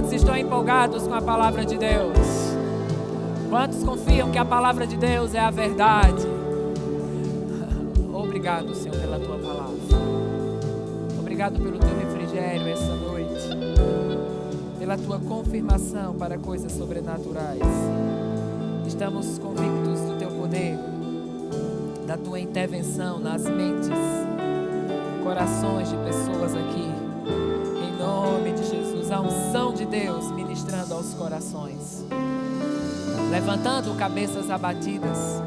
Quantos estão empolgados com a palavra de Deus? Quantos confiam que a palavra de Deus é a verdade? Obrigado, Senhor, pela tua palavra. Obrigado pelo teu refrigério essa noite, pela tua confirmação para coisas sobrenaturais. Estamos convictos do teu poder, da tua intervenção nas mentes, corações de pessoas aqui. Em nome de Jesus, a unção de Deus ministrando aos corações, levantando cabeças abatidas,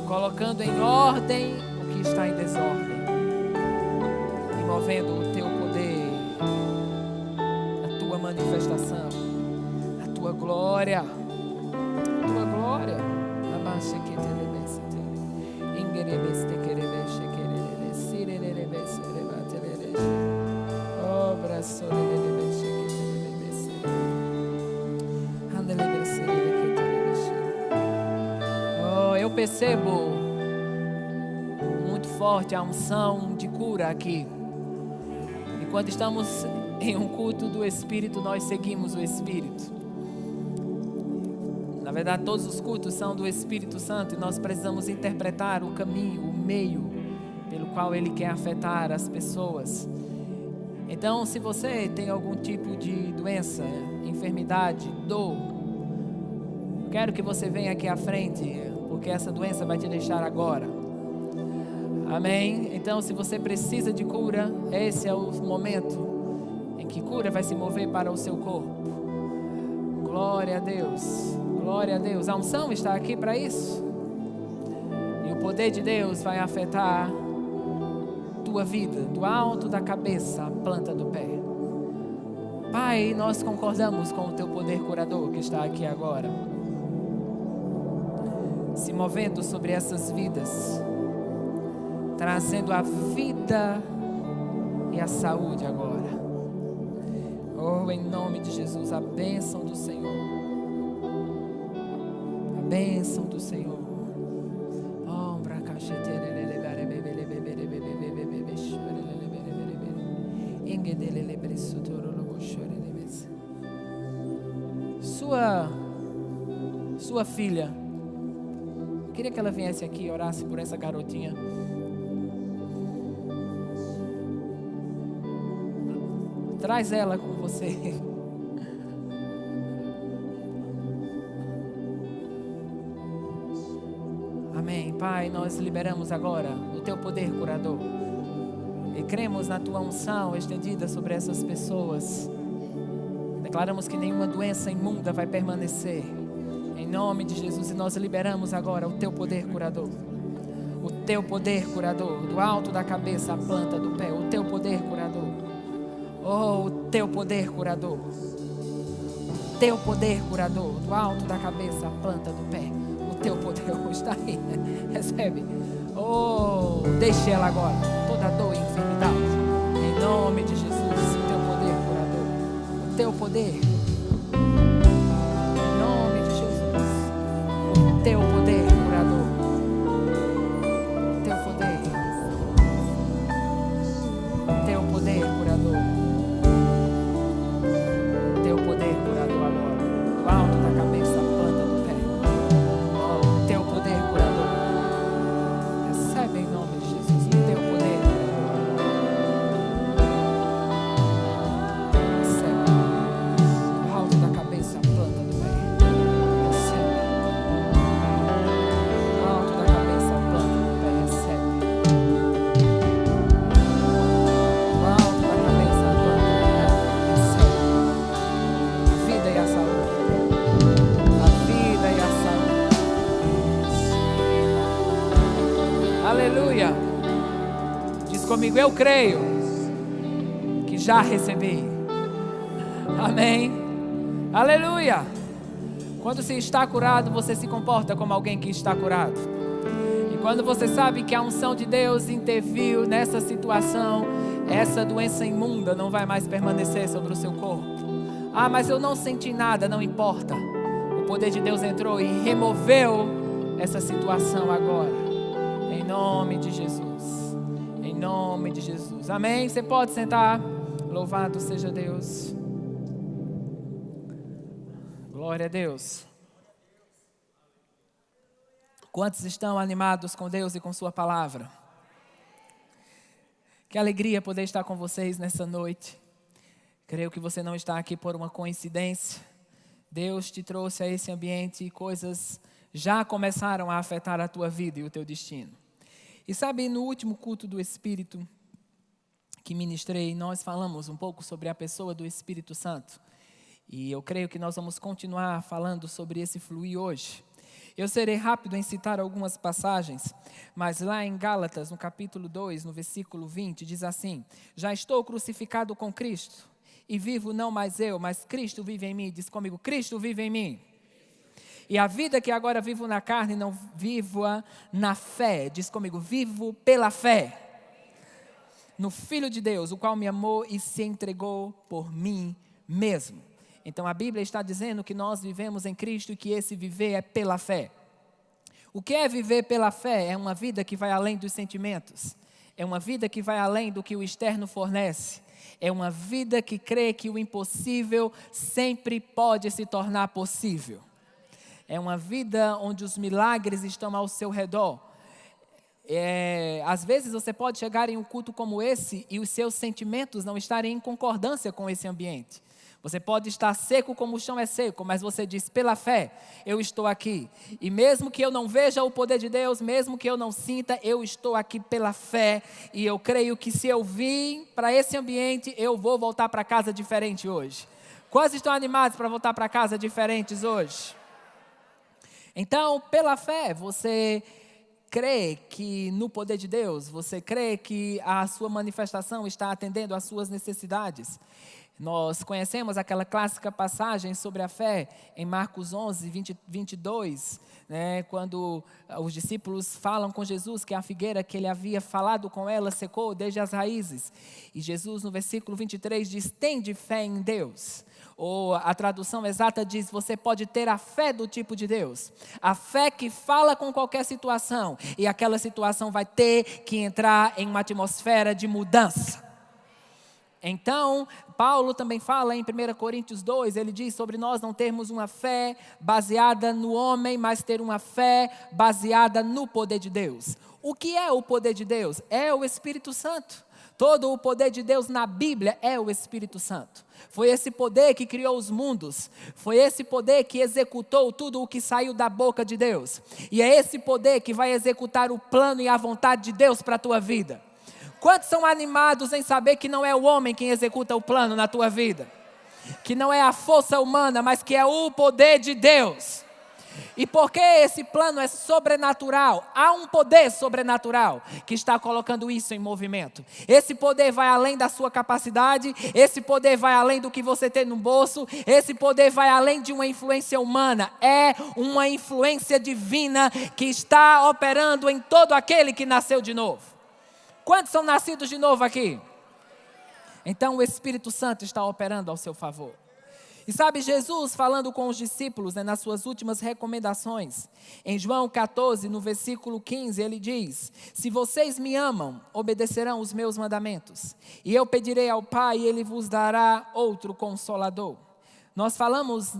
colocando em ordem o que está em desordem, e movendo o teu poder, a tua manifestação, a tua glória, a tua glória. Eu percebo muito forte a unção de cura aqui. E quando estamos em um culto do Espírito, nós seguimos o Espírito. Na verdade, todos os cultos são do Espírito Santo e nós precisamos interpretar o caminho, o meio pelo qual Ele quer afetar as pessoas. Então, se você tem algum tipo de doença, enfermidade, dor, eu quero que você venha aqui à frente, porque essa doença vai te deixar agora. Amém? Então, se você precisa de cura, esse é o momento em que cura vai se mover para o seu corpo. Glória a Deus. Glória a Deus. A unção está aqui para isso. E o poder de Deus vai afetar tua vida, do alto da cabeça à planta do pé. Pai, nós concordamos com o teu poder curador que está aqui agora, se movendo sobre essas vidas, trazendo a vida e a saúde agora. Oh, em nome de Jesus, a bênção do Senhor. A bênção do Senhor. Sua filha, eu queria que ela viesse aqui e orasse por essa garotinha. Traz ela com você. Amém. Pai, nós liberamos agora o teu poder curador e cremos na tua unção estendida sobre essas pessoas. Declaramos que nenhuma doença imunda vai permanecer, em nome de Jesus. E nós liberamos agora o teu poder curador, o teu poder curador, do alto da cabeça à planta do pé, o teu poder curador. Oh, o teu poder curador, o teu poder curador, do alto da cabeça à planta do pé, o teu poder está aí. Recebe. Oh, deixe ela agora, toda dor e enfermidade, em nome de Jesus. O teu poder curador, o teu poder, em nome de Jesus. O teu poder curador, o teu poder, o teu poder curador, o teu poder curador agora, do alto da cabeça à planta do pé. Oh, o teu poder curador, recebe em nome de Jesus o teu poder curador. Recebe, do alto da cabeça à planta do pé. Recebe, do alto da cabeça à planta do pé. Recebe, do alto da cabeça à planta do pé. Recebe a vida e a saúde, a vida e a saúde. Aleluia. Diz comigo: eu creio que já recebi. Amém. Aleluia. Quando se está curado, você se comporta como alguém que está curado. E quando você sabe que a unção de Deus interviu nessa situação, essa doença imunda não vai mais permanecer sobre o seu corpo. Ah, mas eu não senti nada. Não importa. O poder de Deus entrou e removeu essa situação agora, em nome de Jesus. Em nome de Jesus. Amém. Você pode sentar. Louvado seja Deus. Glória a Deus. Quantos estão animados com Deus e com sua palavra? Que alegria poder estar com vocês nessa noite. Creio que você não está aqui por uma coincidência. Deus te trouxe a esse ambiente e coisas já começaram a afetar a tua vida e o teu destino. E sabe, no último culto do Espírito que ministrei, nós falamos um pouco sobre a pessoa do Espírito Santo. E eu creio que nós vamos continuar falando sobre esse fluir hoje. Eu serei rápido em citar algumas passagens, mas lá em Gálatas, no capítulo 2, no versículo 20, diz assim: já estou crucificado com Cristo, e vivo não mais eu, mas Cristo vive em mim. Diz comigo: Cristo vive em mim. E a vida que agora vivo na carne, não vivo-a na fé. Diz comigo: vivo pela fé no Filho de Deus, o qual me amou e se entregou por mim mesmo. Então a Bíblia está dizendo que nós vivemos em Cristo e que esse viver é pela fé. O que é viver pela fé? É uma vida que vai além dos sentimentos. É uma vida que vai além do que o externo fornece. É uma vida que crê que o impossível sempre pode se tornar possível. É uma vida onde os milagres estão ao seu redor. Às vezes você pode chegar em um culto como esse e os seus sentimentos não estarem em concordância com esse ambiente. Você pode estar seco como o chão é seco, mas você diz: pela fé eu estou aqui. E mesmo que eu não veja o poder de Deus, mesmo que eu não sinta, eu estou aqui pela fé. E eu creio que se eu vim para esse ambiente, eu vou voltar para casa diferente hoje. Quantos estão animados para voltar para casa diferentes hoje? Então, pela fé, você crê que no poder de Deus, você crê que a sua manifestação está atendendo às suas necessidades. Nós conhecemos aquela clássica passagem sobre a fé em Marcos 11, 22, né, quando os discípulos falam com Jesus que a figueira que ele havia falado com ela secou desde as raízes. E Jesus no versículo 23 diz: tende fé em Deus. Ou a tradução exata diz: você pode ter a fé do tipo de Deus. A fé que fala com qualquer situação. E aquela situação vai ter que entrar em uma atmosfera de mudança. Então, Paulo também fala em 1 Coríntios 2, ele diz sobre nós não termos uma fé baseada no homem, mas ter uma fé baseada no poder de Deus. O que é o poder de Deus? É o Espírito Santo. Todo o poder de Deus na Bíblia é o Espírito Santo. Foi esse poder que criou os mundos. Foi esse poder que executou tudo o que saiu da boca de Deus. E é esse poder que vai executar o plano e a vontade de Deus para a tua vida. Quantos são animados em saber que não é o homem quem executa o plano na tua vida? Que não é a força humana, mas que é o poder de Deus. E porque esse plano é sobrenatural, há um poder sobrenatural que está colocando isso em movimento. Esse poder vai além da sua capacidade, esse poder vai além do que você tem no bolso, esse poder vai além de uma influência humana. É uma influência divina que está operando em todo aquele que nasceu de novo. Quantos são nascidos de novo aqui? Então o Espírito Santo está operando ao seu favor. E sabe, Jesus falando com os discípulos, né, nas suas últimas recomendações, em João 14, no versículo 15, ele diz: se vocês me amam, obedecerão os meus mandamentos. E eu pedirei ao Pai e Ele vos dará outro Consolador. Nós falamos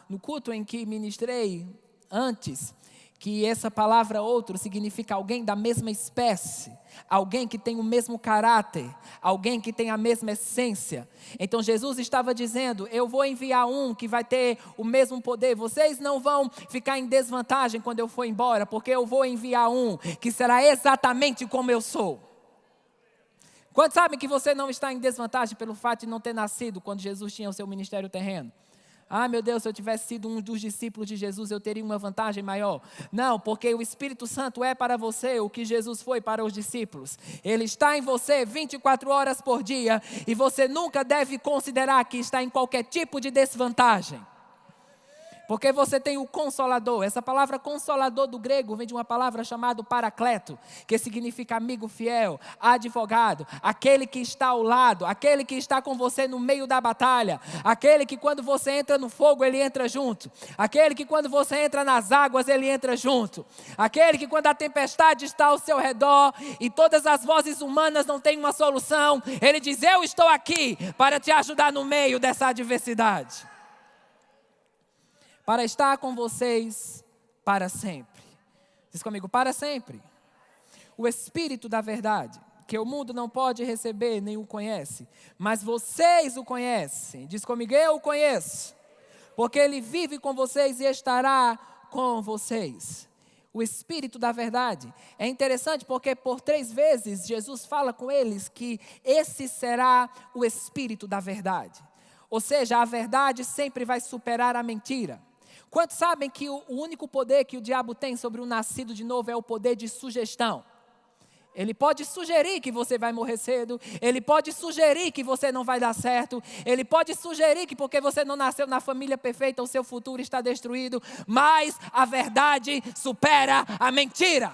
no culto em que ministrei antes, que essa palavra outro significa alguém da mesma espécie, alguém que tem o mesmo caráter, alguém que tem a mesma essência. Então Jesus estava dizendo: eu vou enviar um que vai ter o mesmo poder, vocês não vão ficar em desvantagem quando eu for embora, porque eu vou enviar um que será exatamente como eu sou. Quantos sabem que você não está em desvantagem pelo fato de não ter nascido quando Jesus tinha o seu ministério terreno? Ah, meu Deus, se eu tivesse sido um dos discípulos de Jesus, eu teria uma vantagem maior. Não, porque o Espírito Santo é para você o que Jesus foi para os discípulos. Ele está em você 24 horas por dia e você nunca deve considerar que está em qualquer tipo de desvantagem. Porque você tem o Consolador. Essa palavra Consolador do grego vem de uma palavra chamada Paracleto, que significa amigo fiel, advogado, aquele que está ao lado, aquele que está com você no meio da batalha, aquele que quando você entra no fogo, ele entra junto, aquele que quando você entra nas águas, ele entra junto, aquele que quando a tempestade está ao seu redor e todas as vozes humanas não têm uma solução, ele diz: eu estou aqui para te ajudar no meio dessa adversidade. para estar com vocês para sempre. Diz comigo, para sempre. O Espírito da verdade, que o mundo não pode receber nem o conhece, mas vocês o conhecem. Diz comigo, eu o conheço, porque ele vive com vocês e estará com vocês. O Espírito da verdade. É interessante porque por 3 vezes Jesus fala com eles que esse será o Espírito da verdade. Ou seja, a verdade sempre vai superar a mentira. Quantos sabem que o único poder que o diabo tem sobre o nascido de novo é o poder de sugestão? Ele pode sugerir que você vai morrer cedo. Ele pode sugerir que você não vai dar certo. Ele pode sugerir que porque você não nasceu na família perfeita, o seu futuro está destruído. Mas a verdade supera a mentira.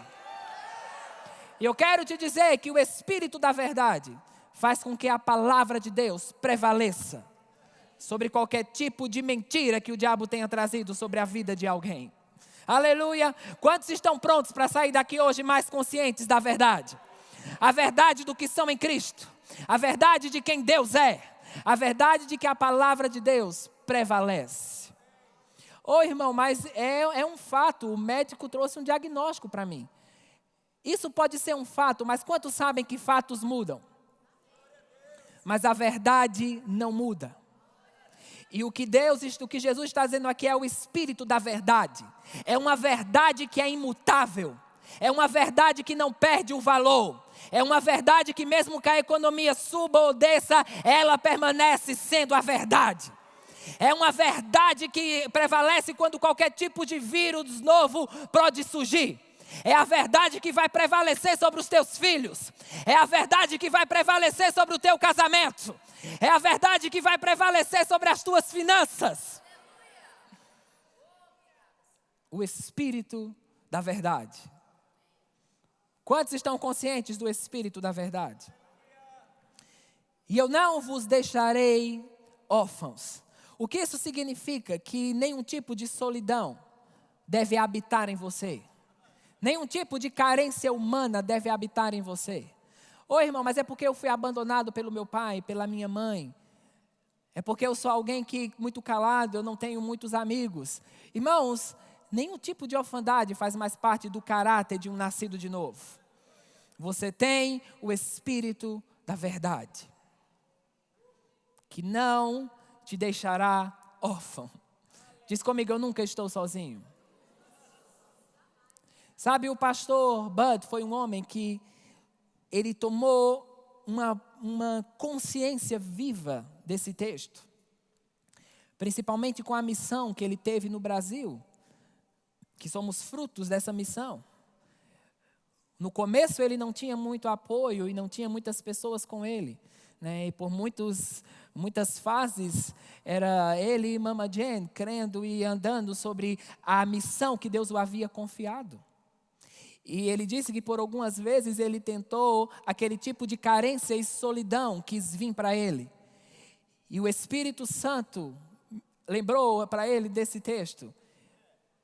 E eu quero te dizer que o Espírito da verdade faz com que a palavra de Deus prevaleça sobre qualquer tipo de mentira que o diabo tenha trazido sobre a vida de alguém. Aleluia! Quantos estão prontos para sair daqui hoje mais conscientes da verdade? A verdade do que são em Cristo. A verdade de quem Deus é. A verdade de que a palavra de Deus prevalece. Ô irmão, mas é um fato. O médico trouxe um diagnóstico para mim. Isso pode ser um fato, mas quantos sabem que fatos mudam? Mas a verdade não muda. E o que Jesus está dizendo aqui é o Espírito da verdade. É uma verdade que é imutável. É uma verdade que não perde o valor. É uma verdade que mesmo que a economia suba ou desça, ela permanece sendo a verdade. É uma verdade que prevalece quando qualquer tipo de vírus novo pode surgir. É a verdade que vai prevalecer sobre os teus filhos. É a verdade que vai prevalecer sobre o teu casamento. É a verdade que vai prevalecer sobre as tuas finanças. O Espírito da verdade. Quantos estão conscientes do Espírito da verdade? E eu não vos deixarei órfãos. O que isso significa? Que nenhum tipo de solidão deve habitar em você. Nenhum tipo de carência humana deve habitar em você. Ô irmão, mas é porque eu fui abandonado pelo meu pai, pela minha mãe. É porque eu sou alguém que muito calado, eu não tenho muitos amigos. Irmãos, nenhum tipo de orfandade faz mais parte do caráter de um nascido de novo. Você tem o Espírito da verdade, que não te deixará órfão. Diz comigo, eu nunca estou sozinho. Sabe, o pastor Bud foi um homem que ele tomou uma consciência viva desse texto. Principalmente com a missão que ele teve no Brasil, que somos frutos dessa missão. No começo ele não tinha muito apoio e não tinha muitas pessoas com ele, né? E por muitas fases era ele e Mama Jane crendo e andando sobre a missão que Deus o havia confiado. E ele disse que por algumas vezes ele tentou aquele tipo de carência e solidão quis vir para ele. E o Espírito Santo lembrou para ele desse texto,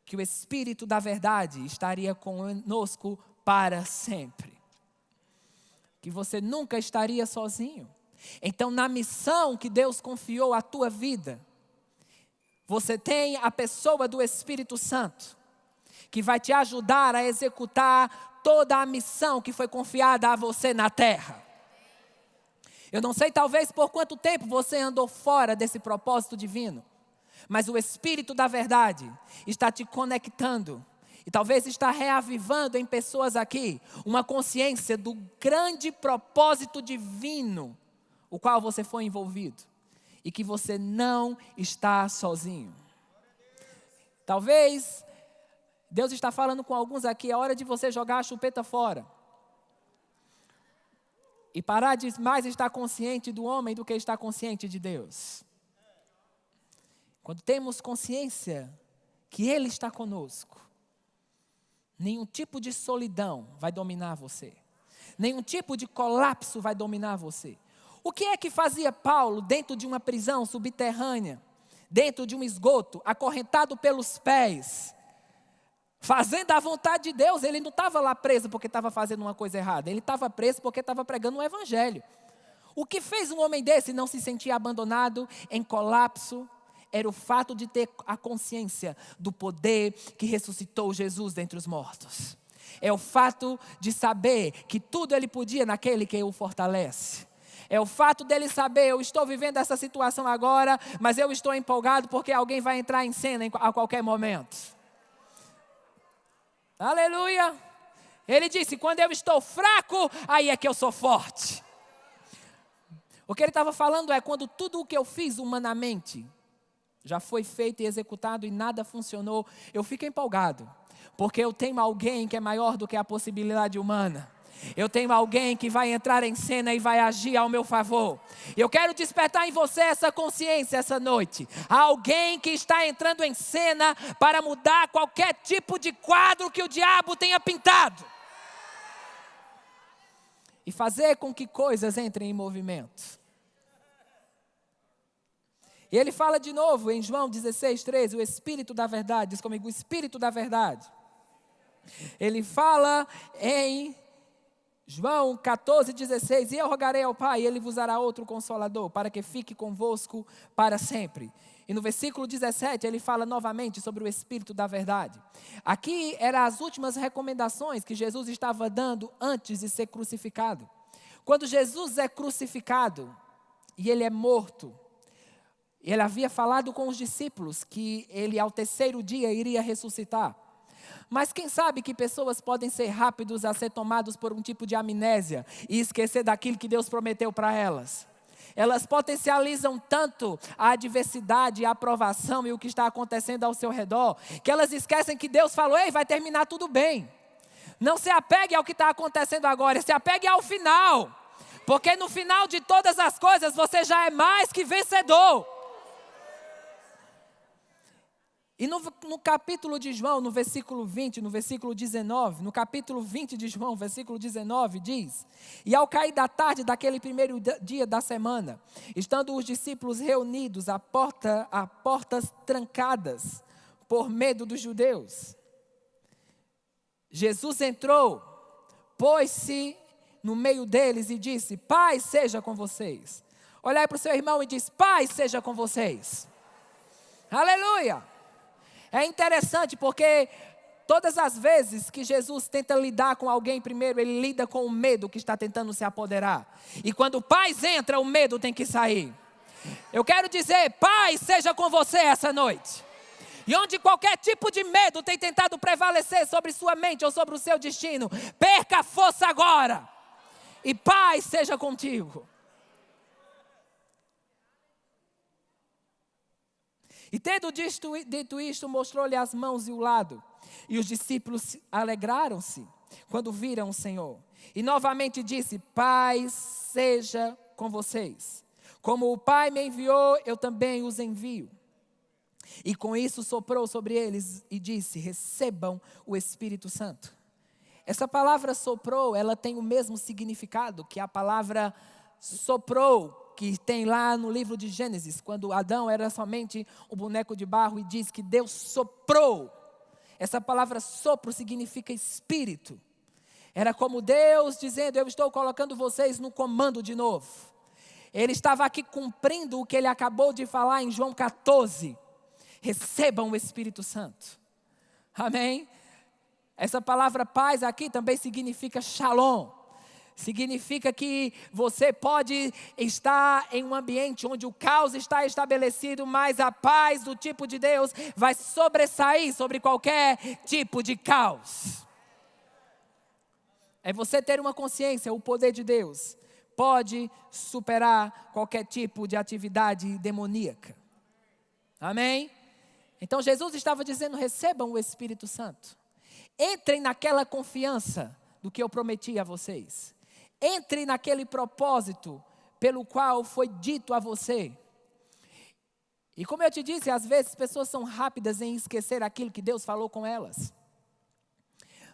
que o Espírito da verdade estaria conosco para sempre. Que você nunca estaria sozinho. Então, na missão que Deus confiou à tua vida, você tem a pessoa do Espírito Santo, que vai te ajudar a executar toda a missão que foi confiada a você na terra. Eu não sei talvez por quanto tempo você andou fora desse propósito divino, mas o Espírito da verdade está te conectando e talvez está reavivando em pessoas aqui uma consciência do grande propósito divino, o qual você foi envolvido e que você não está sozinho. Talvez Deus está falando com alguns aqui, é hora de você jogar a chupeta fora. E parar de mais estar consciente do homem do que estar consciente de Deus. Quando temos consciência que Ele está conosco, nenhum tipo de solidão vai dominar você. Nenhum tipo de colapso vai dominar você. O que é que fazia Paulo dentro de uma prisão subterrânea, dentro de um esgoto, acorrentado pelos pés, fazendo a vontade de Deus? Ele não estava lá preso porque estava fazendo uma coisa errada. Ele estava preso porque estava pregando um evangelho. O que fez um homem desse não se sentir abandonado, em colapso, era o fato de ter a consciência do poder que ressuscitou Jesus dentre os mortos. É o fato de saber que tudo ele podia naquele que o fortalece. É o fato dele saber, eu estou vivendo essa situação agora, mas eu estou empolgado porque alguém vai entrar em cena a qualquer momento. Aleluia! Ele disse, quando eu estou fraco, aí é que eu sou forte. O que ele estava falando é, quando tudo o que eu fiz humanamente já foi feito e executado e nada funcionou, eu fico empolgado. Porque eu tenho alguém que é maior do que a possibilidade humana. Eu tenho alguém que vai entrar em cena e vai agir ao meu favor. Eu quero despertar em você essa consciência essa noite. Há alguém que está entrando em cena para mudar qualquer tipo de quadro que o diabo tenha pintado. E fazer com que coisas entrem em movimento. E ele fala de novo em João 16:13, o Espírito da Verdade. Diz comigo, o Espírito da Verdade. Ele fala em João 14:16, e eu rogarei ao Pai, e Ele vos dará outro Consolador, para que fique convosco para sempre. E no versículo 17, ele fala novamente sobre o Espírito da Verdade. Aqui eram as últimas recomendações que Jesus estava dando antes de ser crucificado. Quando Jesus é crucificado e ele é morto, ele havia falado com os discípulos que ele ao terceiro dia iria ressuscitar. Mas quem sabe que pessoas podem ser rápidos a ser tomados por um tipo de amnésia e esquecer daquilo que Deus prometeu para elas. Elas potencializam tanto a adversidade, a aprovação e o que está acontecendo ao seu redor, que elas esquecem que Deus falou, ei, vai terminar tudo bem. Não se apegue ao que está acontecendo agora, se apegue ao final. Porque no final de todas as coisas, você já é mais que vencedor. E no capítulo de João, no versículo 20, no versículo 19, no capítulo 20 de João, versículo 19, diz: e ao cair da tarde daquele primeiro dia da semana, estando os discípulos reunidos a portas trancadas, por medo dos judeus, Jesus entrou, pôs-se no meio deles e disse, paz seja com vocês. Olhai para o seu irmão e diz, paz seja com vocês. Aleluia! É interessante porque todas as vezes que Jesus tenta lidar com alguém primeiro, ele lida com o medo que está tentando se apoderar. E quando paz entra, o medo tem que sair. Eu quero dizer, paz seja com você essa noite. E onde qualquer tipo de medo tem tentado prevalecer sobre sua mente ou sobre o seu destino, perca a força agora. E paz seja contigo. E tendo dito isto, mostrou-lhe as mãos e o lado. E os discípulos alegraram-se quando viram o Senhor. E novamente disse, paz seja com vocês. Como o Pai me enviou, eu também os envio. E com isso soprou sobre eles e disse, recebam o Espírito Santo. Essa palavra soprou, ela tem o mesmo significado que a palavra soprou, que tem lá no livro de Gênesis, quando Adão era somente um boneco de barro e diz que Deus soprou. Essa palavra sopro significa espírito. Era como Deus dizendo, eu estou colocando vocês no comando de novo. Ele estava aqui cumprindo o que ele acabou de falar em João 14. Recebam o Espírito Santo. Amém? Essa palavra paz aqui também significa shalom. Significa que você pode estar em um ambiente onde o caos está estabelecido, mas a paz do tipo de Deus vai sobressair sobre qualquer tipo de caos. É você ter uma consciência, o poder de Deus pode superar qualquer tipo de atividade demoníaca. Amém? Então Jesus estava dizendo, recebam o Espírito Santo. Entrem naquela confiança do que eu prometi a vocês. Entre naquele propósito pelo qual foi dito a você. E como eu te disse, às vezes pessoas são rápidas em esquecer aquilo que Deus falou com elas.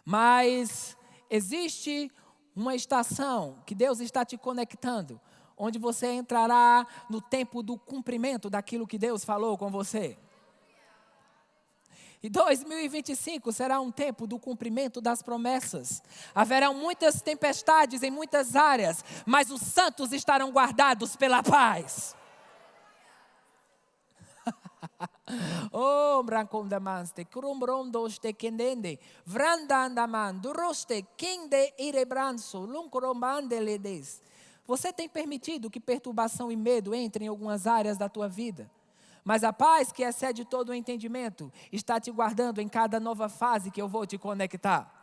Mas existe uma estação que Deus está te conectando, onde você entrará no tempo do cumprimento daquilo que Deus falou com você. E 2025 será um tempo do cumprimento das promessas. Haverão muitas tempestades em muitas áreas, mas os santos estarão guardados pela paz. Oh, brancondamanste, crumbrondoste kendende, vrandandaman, duroste, kende irebranso, luncrombandeledes. Você tem permitido que perturbação e medo entrem em algumas áreas da tua vida. Mas a paz que excede todo o entendimento está te guardando em cada nova fase que eu vou te conectar.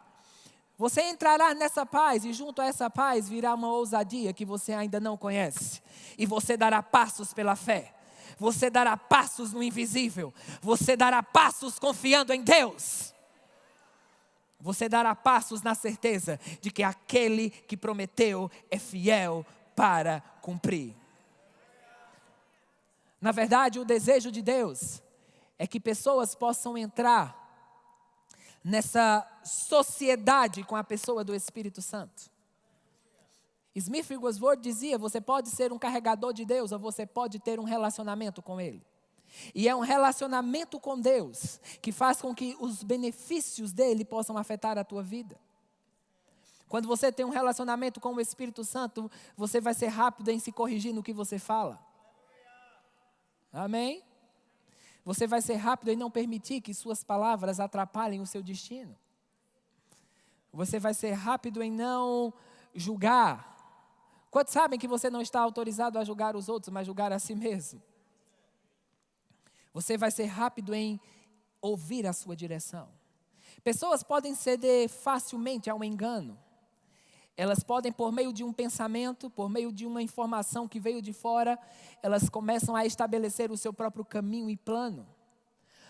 Você entrará nessa paz e junto a essa paz virá uma ousadia que você ainda não conhece. E você dará passos pela fé. Você dará passos no invisível. Você dará passos confiando em Deus. Você dará passos na certeza de que aquele que prometeu é fiel para cumprir. Na verdade, o desejo de Deus é que pessoas possam entrar nessa sociedade com a pessoa do Espírito Santo. Smith Wigglesworth dizia, você pode ser um carregador de Deus ou você pode ter um relacionamento com Ele. E é um relacionamento com Deus que faz com que os benefícios dele possam afetar a tua vida. Quando você tem um relacionamento com o Espírito Santo, você vai ser rápido em se corrigir no que você fala. Amém? Você vai ser rápido em não permitir que suas palavras atrapalhem o seu destino. Você vai ser rápido em não julgar. Quantos sabem que você não está autorizado a julgar os outros, mas julgar a si mesmo? Você vai ser rápido em ouvir a sua direção. Pessoas podem ceder facilmente ao engano. Elas podem, por meio de um pensamento, por meio de uma informação que veio de fora, elas começam a estabelecer o seu próprio caminho e plano.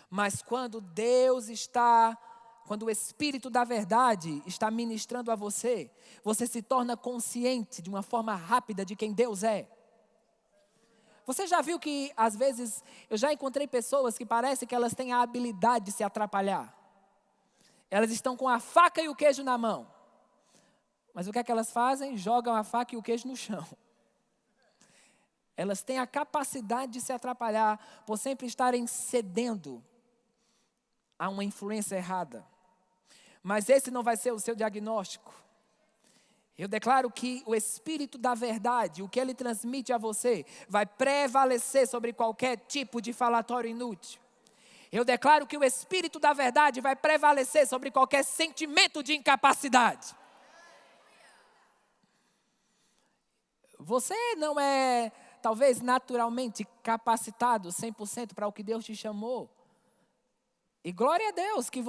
Mas quando o Espírito da verdade está ministrando a você, você se torna consciente de uma forma rápida de quem Deus é. Você já viu que, às vezes, eu já encontrei pessoas que parece que elas têm a habilidade de se atrapalhar. Elas estão com a faca e o queijo na mão. Mas o que é que elas fazem? Jogam a faca e o queijo no chão. Elas têm a capacidade de se atrapalhar por sempre estarem cedendo a uma influência errada. Mas esse não vai ser o seu diagnóstico. Eu declaro que o Espírito da verdade, o que ele transmite a você, vai prevalecer sobre qualquer tipo de falatório inútil. Eu declaro que o Espírito da verdade vai prevalecer sobre qualquer sentimento de incapacidade. Você não é, talvez, naturalmente capacitado 100% para o que Deus te chamou. E glória a Deus que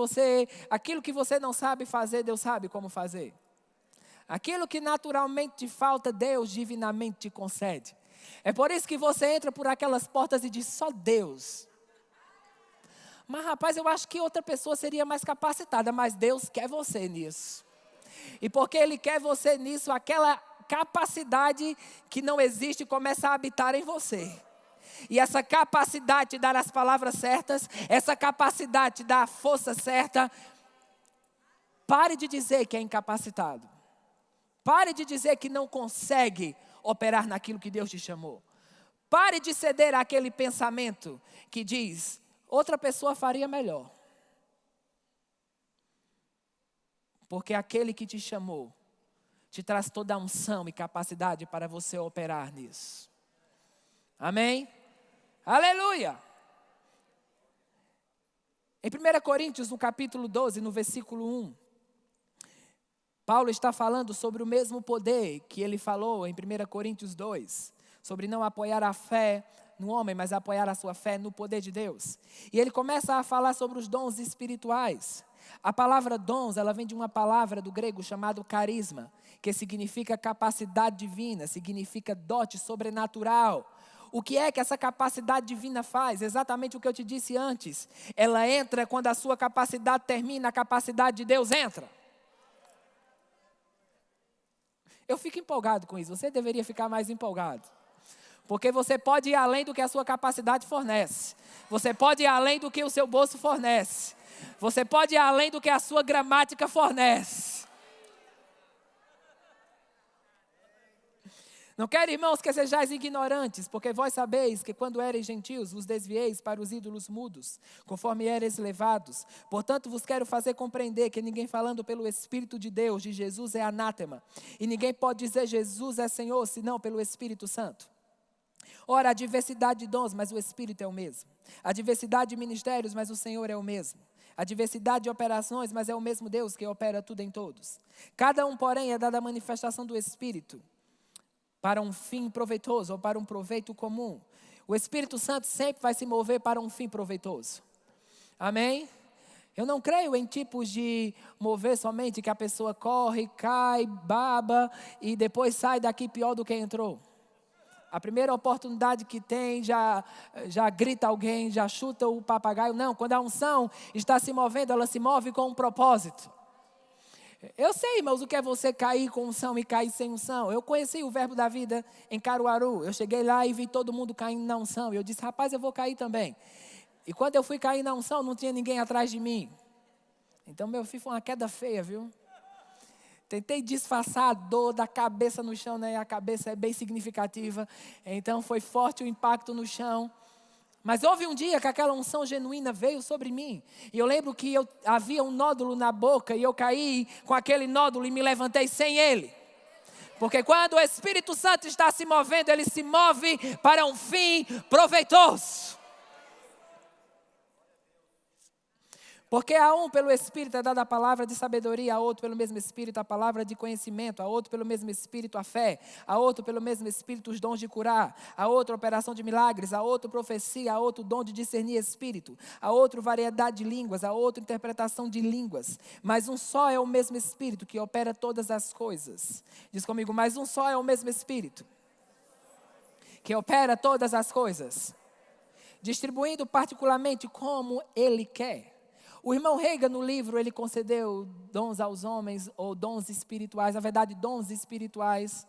aquilo que você não sabe fazer, Deus sabe como fazer. Aquilo que naturalmente te falta, Deus divinamente te concede. É por isso que você entra por aquelas portas e diz, só Deus. Mas rapaz, eu acho que outra pessoa seria mais capacitada, mas Deus quer você nisso. E porque Ele quer você nisso, aquela capacidade que não existe começa a habitar em você. E essa capacidade de dar as palavras certas, essa capacidade de dar a força certa, pare de dizer que é incapacitado. Pare de dizer que não consegue operar naquilo que Deus te chamou. Pare de ceder àquele pensamento que diz, outra pessoa faria melhor. Porque aquele que te chamou, te traz toda a unção e capacidade para você operar nisso. Amém? Aleluia! Em 1 Coríntios, no capítulo 12, no versículo 1, Paulo está falando sobre o mesmo poder que ele falou em 1 Coríntios 2, sobre não apoiar a fé no homem, mas apoiar a sua fé no poder de Deus. E ele começa a falar sobre os dons espirituais. A palavra dons, ela vem de uma palavra do grego chamado carisma, que significa capacidade divina, significa dote sobrenatural. O que é que essa capacidade divina faz? Exatamente o que eu te disse antes. Ela entra quando a sua capacidade termina, a capacidade de Deus entra. Eu fico empolgado com isso, você deveria ficar mais empolgado. Porque você pode ir além do que a sua capacidade fornece. Você pode ir além do que o seu bolso fornece. Você pode ir além do que a sua gramática fornece. Não quero, irmãos, que sejais ignorantes, porque vós sabeis que quando ereis gentios, vos desvieis para os ídolos mudos, conforme ereis levados. Portanto, vos quero fazer compreender que ninguém falando pelo Espírito de Deus, de Jesus, é anátema. E ninguém pode dizer Jesus é Senhor, senão pelo Espírito Santo. Ora, há diversidade de dons, mas o Espírito é o mesmo. Há diversidade de ministérios, mas o Senhor é o mesmo. Há diversidade de operações, mas é o mesmo Deus que opera tudo em todos. Cada um, porém, é dada a manifestação do Espírito para um fim proveitoso ou para um proveito comum. O Espírito Santo sempre vai se mover para um fim proveitoso. Amém? Eu não creio em tipos de mover somente que a pessoa corre, cai, baba e depois sai daqui pior do que entrou. A primeira oportunidade que tem, já grita alguém, já chuta o papagaio. Não, quando a unção está se movendo, ela se move com um propósito. Eu sei, irmãos, o que é você cair com unção e cair sem unção. Eu conheci o Verbo da Vida em Caruaru. Eu cheguei lá e vi todo mundo caindo na unção. E eu disse, rapaz, eu vou cair também. E quando eu fui cair na unção, não tinha ninguém atrás de mim. Então, meu filho, foi uma queda feia, viu? Tentei disfarçar a dor da cabeça no chão, né? A cabeça é bem significativa. Então, foi forte o impacto no chão. Mas houve um dia que aquela unção genuína veio sobre mim. E eu lembro que havia um nódulo na boca e eu caí com aquele nódulo e me levantei sem ele. Porque quando o Espírito Santo está se movendo, ele se move para um fim proveitoso. Porque a um pelo Espírito é dada a palavra de sabedoria, a outro pelo mesmo Espírito a palavra de conhecimento, a outro pelo mesmo Espírito a fé, a outro pelo mesmo Espírito os dons de curar, a outro operação de milagres, a outro profecia, a outro dom de discernir Espírito, a outro variedade de línguas, a outro interpretação de línguas. Mas um só é o mesmo Espírito que opera todas as coisas. Diz comigo, mas um só é o mesmo Espírito que opera todas as coisas, distribuindo particularmente como Ele quer. O irmão Reagan, no livro, ele concedeu dons aos homens, ou dons espirituais, na verdade, dons espirituais.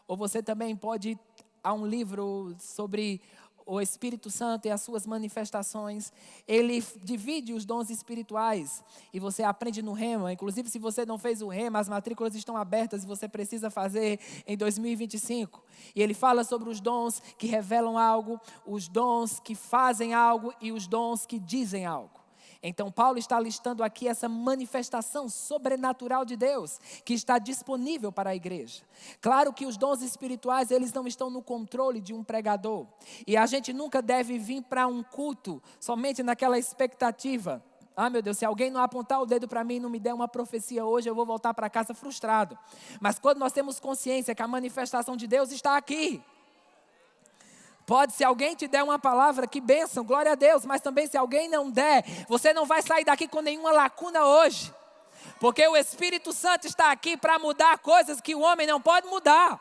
Ou você também pode, há um livro sobre o Espírito Santo e as suas manifestações. Ele divide os dons espirituais e você aprende no Rema. Inclusive, se você não fez o Rema, as matrículas estão abertas e você precisa fazer em 2025. E ele fala sobre os dons que revelam algo, os dons que fazem algo e os dons que dizem algo. Então, Paulo está listando aqui essa manifestação sobrenatural de Deus que está disponível para a igreja. Claro que os dons espirituais, eles não estão no controle de um pregador. E a gente nunca deve vir para um culto somente naquela expectativa. Ah, meu Deus, se alguém não apontar o dedo para mim e não me der uma profecia hoje, eu vou voltar para casa frustrado. Mas quando nós temos consciência que a manifestação de Deus está aqui. Pode, se alguém te der uma palavra, que bênção, glória a Deus. Mas também se alguém não der, você não vai sair daqui com nenhuma lacuna hoje. Porque o Espírito Santo está aqui para mudar coisas que o homem não pode mudar.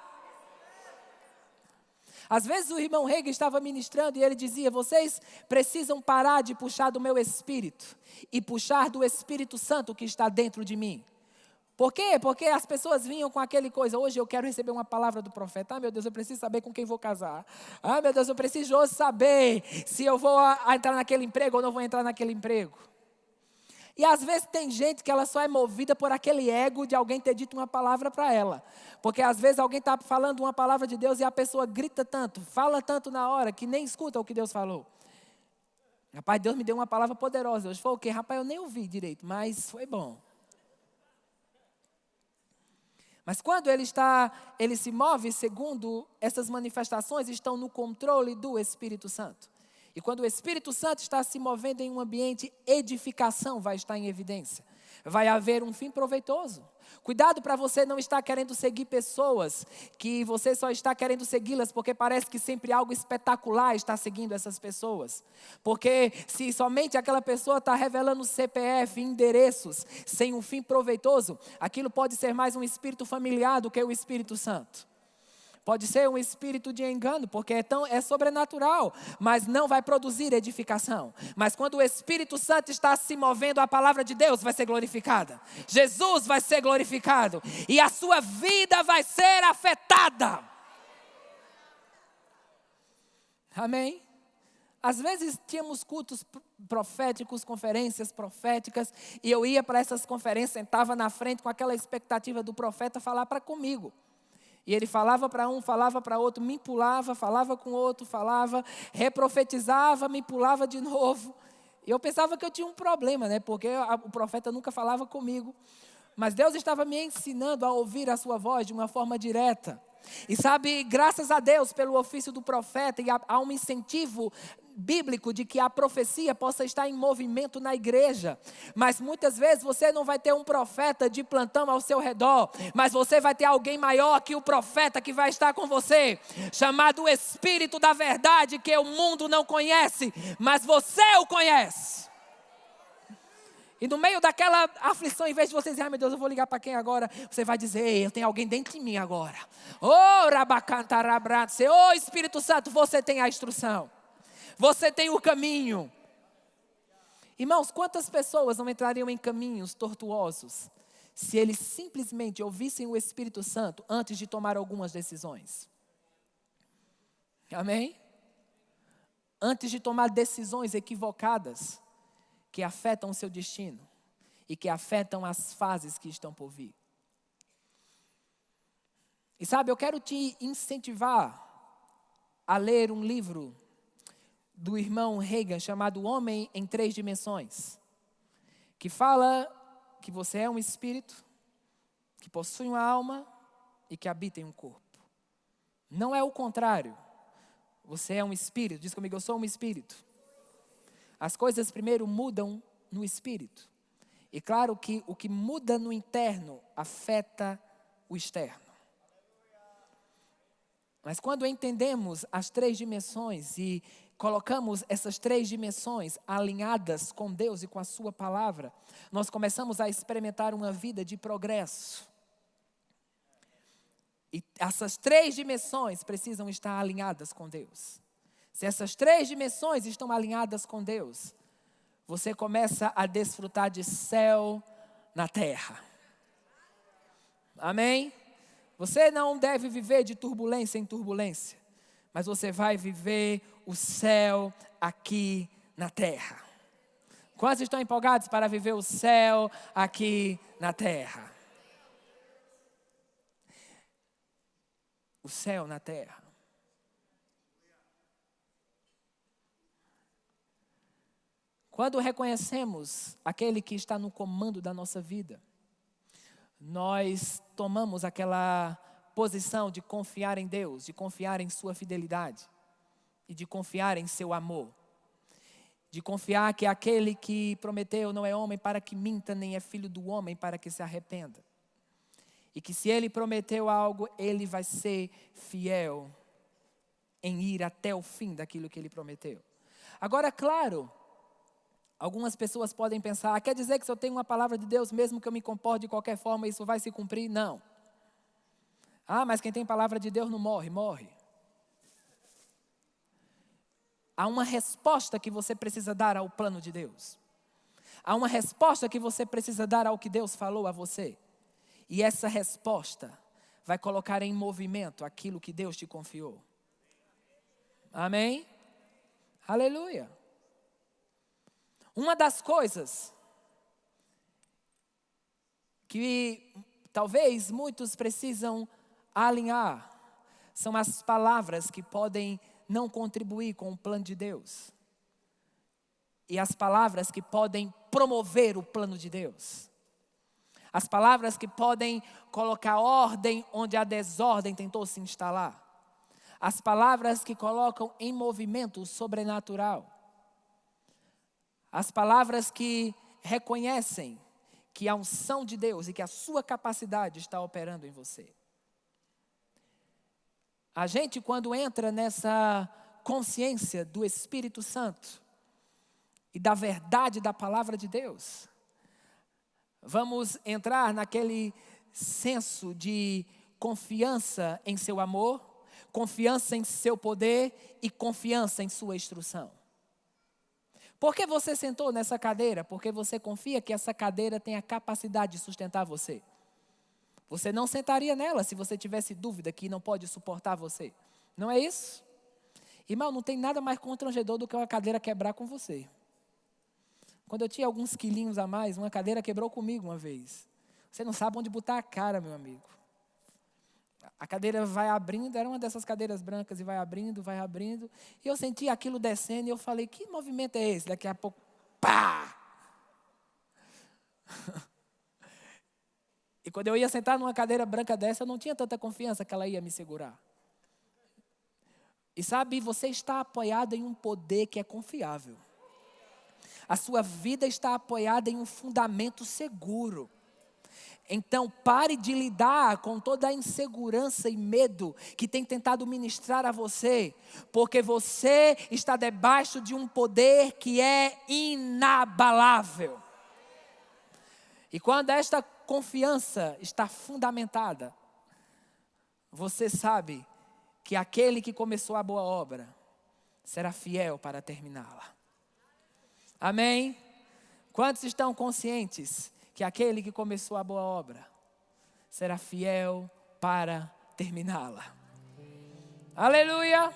Às vezes o irmão Reagan estava ministrando e ele dizia, vocês precisam parar de puxar do meu espírito e puxar do Espírito Santo que está dentro de mim. Por quê? Porque as pessoas vinham com aquele coisa, hoje eu quero receber uma palavra do profeta. Ah, meu Deus, eu preciso saber com quem vou casar. Ah, meu Deus, eu preciso hoje saber se eu vou entrar naquele emprego ou não vou entrar naquele emprego. E às vezes tem gente que ela só é movida por aquele ego de alguém ter dito uma palavra para ela. Porque às vezes alguém está falando uma palavra de Deus e a pessoa grita tanto, fala tanto na hora que nem escuta o que Deus falou. Rapaz, Deus me deu uma palavra poderosa. Hoje foi o quê? Rapaz, eu nem ouvi direito, mas foi bom. Mas quando ele se move segundo essas manifestações, estão no controle do Espírito Santo. E quando o Espírito Santo está se movendo em um ambiente, edificação vai estar em evidência. Vai haver um fim proveitoso. Cuidado para você não estar querendo seguir pessoas que você só está querendo segui-las porque parece que sempre algo espetacular está seguindo essas pessoas. Porque se somente aquela pessoa está revelando CPF, endereços, sem um fim proveitoso, aquilo pode ser mais um espírito familiar do que o Espírito Santo. Pode ser um espírito de engano, porque é sobrenatural, mas não vai produzir edificação. Mas quando o Espírito Santo está se movendo, a palavra de Deus vai ser glorificada. Jesus vai ser glorificado e a sua vida vai ser afetada. Amém? Às vezes tínhamos cultos proféticos, conferências proféticas, e eu ia para essas conferências, sentava na frente com aquela expectativa do profeta falar para comigo. E ele falava para um, falava para outro, me pulava, falava com outro, falava, reprofetizava, me pulava de novo. E eu pensava que eu tinha um problema, né? Porque o profeta nunca falava comigo. Mas Deus estava me ensinando a ouvir a sua voz de uma forma direta. E sabe, graças a Deus pelo ofício do profeta, e há um incentivo bíblico de que a profecia possa estar em movimento na igreja. Mas muitas vezes você não vai ter um profeta de plantão ao seu redor, mas você vai ter alguém maior que o profeta que vai estar com você, chamado Espírito da Verdade, que o mundo não conhece, mas você o conhece. E no meio daquela aflição, em vez de você dizer, ai meu Deus, eu vou ligar para quem agora? Você vai dizer, ei, eu tenho alguém dentro de mim agora. Oh, rabacantarabratse, oh Espírito Santo, você tem a instrução. Você tem o caminho. Irmãos, quantas pessoas não entrariam em caminhos tortuosos se eles simplesmente ouvissem o Espírito Santo antes de tomar algumas decisões? Amém? Antes de tomar decisões equivocadas que afetam o seu destino e que afetam as fases que estão por vir. E sabe, eu quero te incentivar a ler um livro do irmão Reagan chamado Homem em Três Dimensões, que fala que você é um espírito, que possui uma alma e que habita em um corpo. Não é o contrário. Você é um espírito. Diz comigo, eu sou um espírito. As coisas primeiro mudam no espírito. E claro que o que muda no interno afeta o externo. Mas quando entendemos as três dimensões e colocamos essas três dimensões alinhadas com Deus e com a sua palavra, nós começamos a experimentar uma vida de progresso. E essas três dimensões precisam estar alinhadas com Deus. Se essas três dimensões estão alinhadas com Deus, você começa a desfrutar de céu na terra. Amém? Você não deve viver de turbulência em turbulência, mas você vai viver o céu aqui na terra. Quantos estão empolgados para viver o céu aqui na terra? O céu na terra. Quando reconhecemos aquele que está no comando da nossa vida, nós tomamos aquela posição de confiar em Deus, de confiar em sua fidelidade e de confiar em seu amor. De confiar que aquele que prometeu não é homem para que minta, nem é filho do homem para que se arrependa. E que se ele prometeu algo, ele vai ser fiel em ir até o fim daquilo que ele prometeu. Agora, claro, algumas pessoas podem pensar, quer dizer que se eu tenho uma palavra de Deus, mesmo que eu me comporte de qualquer forma, isso vai se cumprir? Não. Ah, mas quem tem palavra de Deus não morre, morre. Há uma resposta que você precisa dar ao plano de Deus. Há uma resposta que você precisa dar ao que Deus falou a você. E essa resposta vai colocar em movimento aquilo que Deus te confiou. Amém? Aleluia. Uma das coisas que talvez muitos precisam alinhar são as palavras que podem não contribuir com o plano de Deus. E as palavras que podem promover o plano de Deus. As palavras que podem colocar ordem onde a desordem tentou se instalar. As palavras que colocam em movimento o sobrenatural. As palavras que reconhecem que a unção de Deus e que a sua capacidade está operando em você. A gente, quando entra nessa consciência do Espírito Santo e da verdade da palavra de Deus, vamos entrar naquele senso de confiança em seu amor, confiança em seu poder e confiança em sua instrução. Por que você sentou nessa cadeira? Porque você confia que essa cadeira tem a capacidade de sustentar você. Você não sentaria nela se você tivesse dúvida que não pode suportar você. Não é isso? Irmão, não tem nada mais constrangedor do que uma cadeira quebrar com você. Quando eu tinha alguns quilinhos a mais, uma cadeira quebrou comigo uma vez. Você não sabe onde botar a cara, meu amigo. A cadeira vai abrindo, era uma dessas cadeiras brancas e vai abrindo. E eu senti aquilo descendo e eu falei, que movimento é esse? Daqui a pouco, pá! E quando eu ia sentar numa cadeira branca dessa, eu não tinha tanta confiança que ela ia me segurar. E sabe, você está apoiado em um poder que é confiável. A sua vida está apoiada em um fundamento seguro. Então pare de lidar com toda a insegurança e medo que tem tentado ministrar a você, porque você está debaixo de um poder que é inabalável. E quando esta confiança está fundamentada, você sabe que aquele que começou a boa obra será fiel para terminá-la. Amém? Quantos estão conscientes que aquele que começou a boa obra será fiel para terminá-la? Aleluia!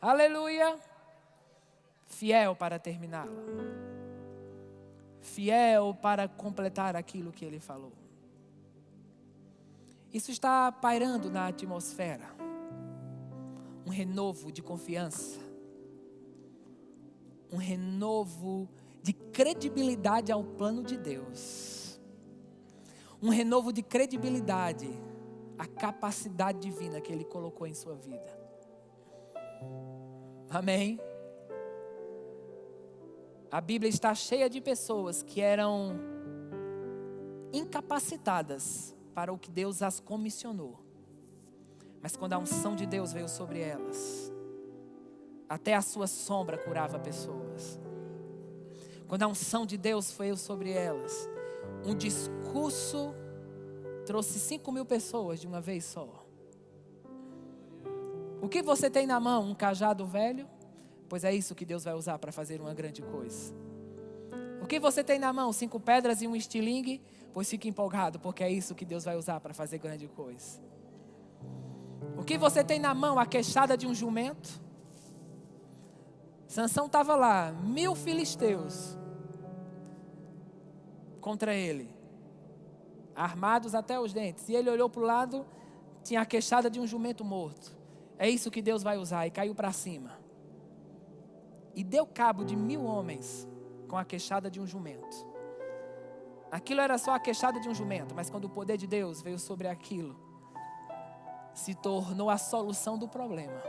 Aleluia! Fiel para terminá-la. Fiel para completar aquilo que ele falou. Isso está pairando na atmosfera. Um renovo de confiança. Um renovo de credibilidade ao plano de Deus. Um renovo de credibilidade à capacidade divina que Ele colocou em sua vida. Amém? A Bíblia está cheia de pessoas que eram incapacitadas para o que Deus as comissionou. Mas quando a unção de Deus veio sobre elas, até a sua sombra curava pessoas. Quando a unção de Deus veio sobre elas, um discurso trouxe 5.000 pessoas de uma vez só. O que você tem na mão? Um cajado velho? Pois é isso que Deus vai usar para fazer uma grande coisa. O que você tem na mão? 5 pedras e um estilingue? Pois fique empolgado, porque é isso que Deus vai usar para fazer grande coisa. O que você tem na mão? A queixada de um jumento? Sansão estava lá, 1000 filisteus contra ele, armados até os dentes. E ele olhou para o lado, tinha a queixada de um jumento morto. É isso que Deus vai usar. E caiu para cima. E deu cabo de 1000 homens com a queixada de um jumento. Aquilo era só a queixada de um jumento, mas quando o poder de Deus veio sobre aquilo, se tornou a solução do problema.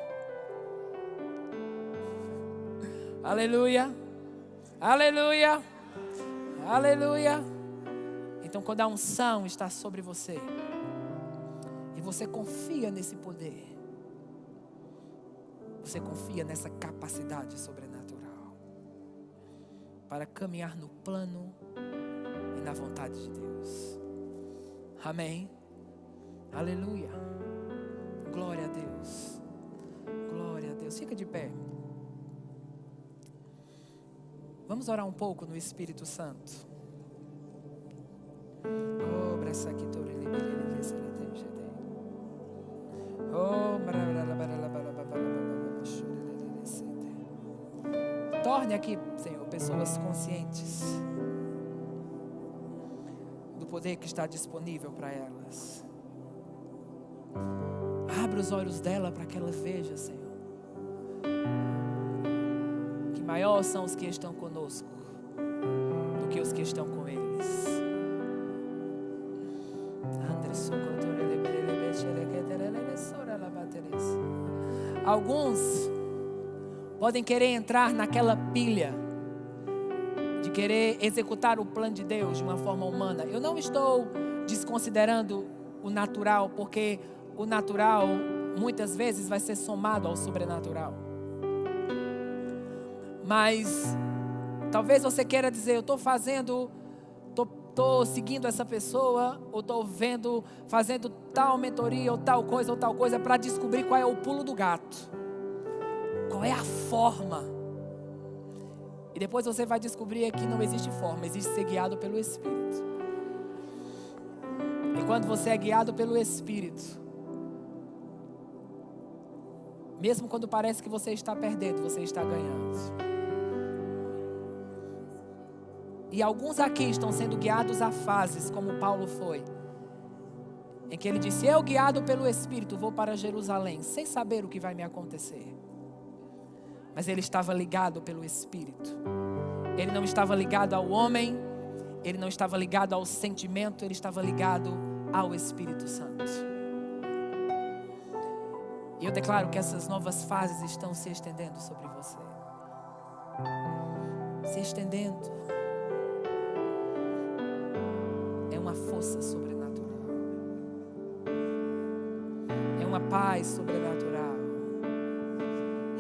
Aleluia, aleluia, aleluia. Então quando a unção está sobre você, e você confia nesse poder, você confia nessa capacidade sobrenatural, para caminhar no plano e na vontade de Deus. Amém, aleluia, glória a Deus, glória a Deus. Fica de pé. Vamos orar um pouco no Espírito Santo. Torne aqui, Senhor, pessoas conscientes do poder que está disponível para elas. Abra os olhos dela para que ela veja, Senhor, que maior são os que estão conosco do que os que estão com eles. Alguns podem querer entrar naquela pilha de querer executar o plano de Deus de uma forma humana. Eu não estou desconsiderando o natural, porque o natural muitas vezes vai ser somado ao sobrenatural. Mas talvez você queira dizer: eu estou fazendo, estou seguindo essa pessoa, ou estou fazendo tal mentoria, ou tal coisa, para descobrir qual é o pulo do gato. Qual é a forma? E depois você vai descobrir que não existe forma, existe ser guiado pelo Espírito. E quando você é guiado pelo Espírito, mesmo quando parece que você está perdendo, você está ganhando. E alguns aqui estão sendo guiados a fases, como Paulo foi, em que ele disse: eu, guiado pelo Espírito, vou para Jerusalém, sem saber o que vai me acontecer. Mas ele estava ligado pelo Espírito. Ele não estava ligado ao homem, ele não estava ligado ao sentimento, ele estava ligado ao Espírito Santo. E eu declaro que essas novas fases estão se estendendo sobre você. Se estendendo. É uma força sobrenatural. É uma paz sobrenatural.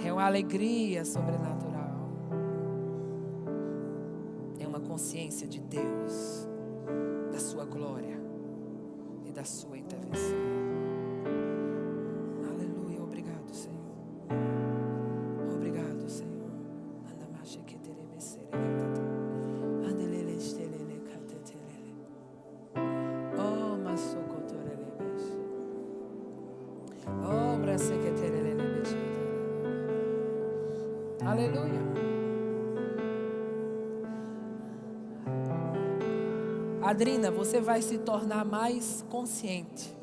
É uma alegria sobrenatural. É uma consciência de Deus, da sua glória e da sua intervenção. Aleluia. Adrina, você vai se tornar mais consciente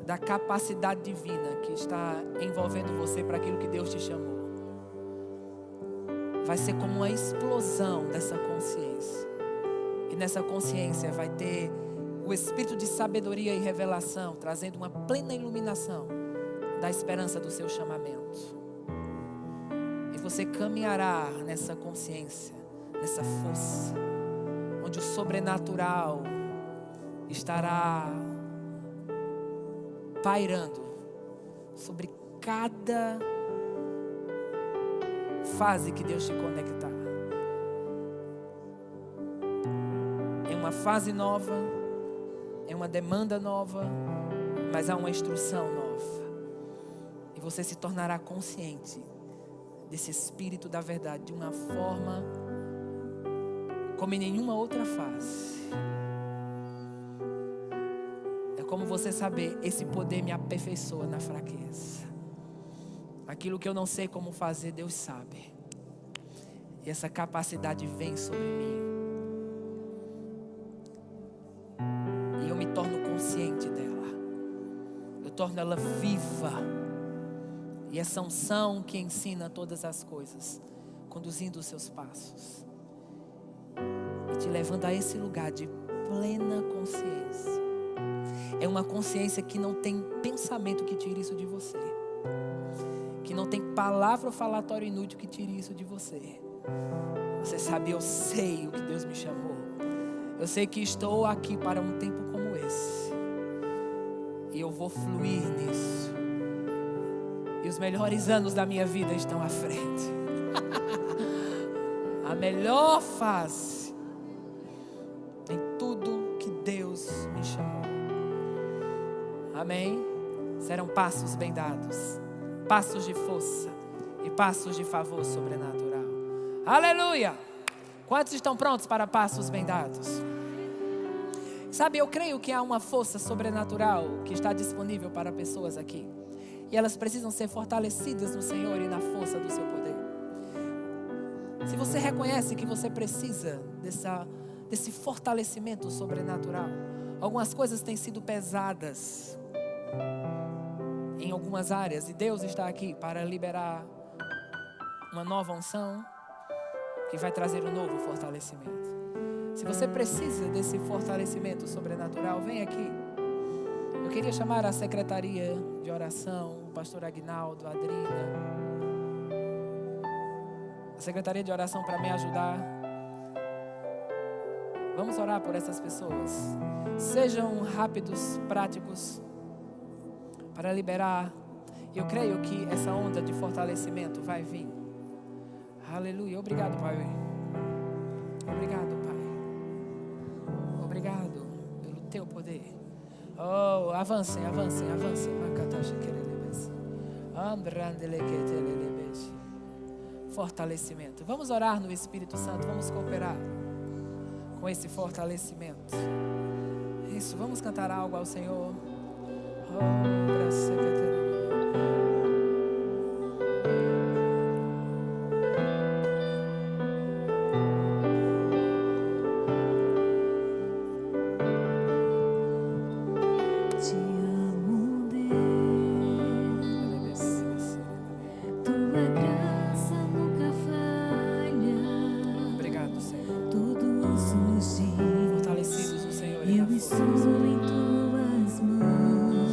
da capacidade divina que está envolvendo você para aquilo que Deus te chamou. Vai ser como uma explosão dessa consciência. E nessa consciência vai ter o espírito de sabedoria e revelação, trazendo uma plena iluminação da esperança do seu chamamento. E você caminhará nessa consciência, nessa força, onde o sobrenatural estará pairando sobre cada fase que Deus te conectar. É uma fase nova, é uma demanda nova, mas há uma instrução nova. E você se tornará consciente desse Espírito da verdade de uma forma como em nenhuma outra fase. É como você saber, esse poder me aperfeiçoa na fraqueza. Aquilo que eu não sei como fazer, Deus sabe. E essa capacidade vem sobre mim. E eu me torno consciente dela. Eu torno ela viva. E essa unção que ensina todas as coisas, conduzindo os seus passos. E te levando a esse lugar de plena consciência. É uma consciência que não tem pensamento que tire isso de você. Que não tem palavra ou falatório inútil que tire isso de você. Você sabe, eu sei o que Deus me chamou. Eu sei que estou aqui para um tempo como esse. E eu vou fluir nisso. E os melhores anos da minha vida estão à frente. A melhor fase em tudo que Deus me chamou. Amém? Serão passos bem dados. Passos de força e passos de favor sobrenatural. Aleluia! Quantos estão prontos para passos bem dados? Sabe, eu creio que há uma força sobrenatural que está disponível para pessoas aqui. E elas precisam ser fortalecidas no Senhor e na força do seu poder. Se você reconhece que você precisa desse fortalecimento sobrenatural, algumas coisas têm sido pesadas em algumas áreas, e Deus está aqui para liberar uma nova unção que vai trazer um novo fortalecimento. Se você precisa desse fortalecimento sobrenatural, vem aqui. Eu queria chamar a secretaria de oração, o pastor Aguinaldo, a Adrina, a secretaria de oração para me ajudar. Vamos orar por essas pessoas. Sejam rápidos, práticos, para liberar. Eu creio que essa onda de fortalecimento vai vir. Aleluia. Obrigado, Pai. Obrigado, Pai. Obrigado pelo teu poder. Oh, avancem. Fortalecimento. Vamos orar no Espírito Santo. Vamos cooperar com esse fortalecimento. Isso, vamos cantar algo ao Senhor. Te amo, Deus. Tua graça nunca falha. Obrigado, Senhor. Todos os dias. muito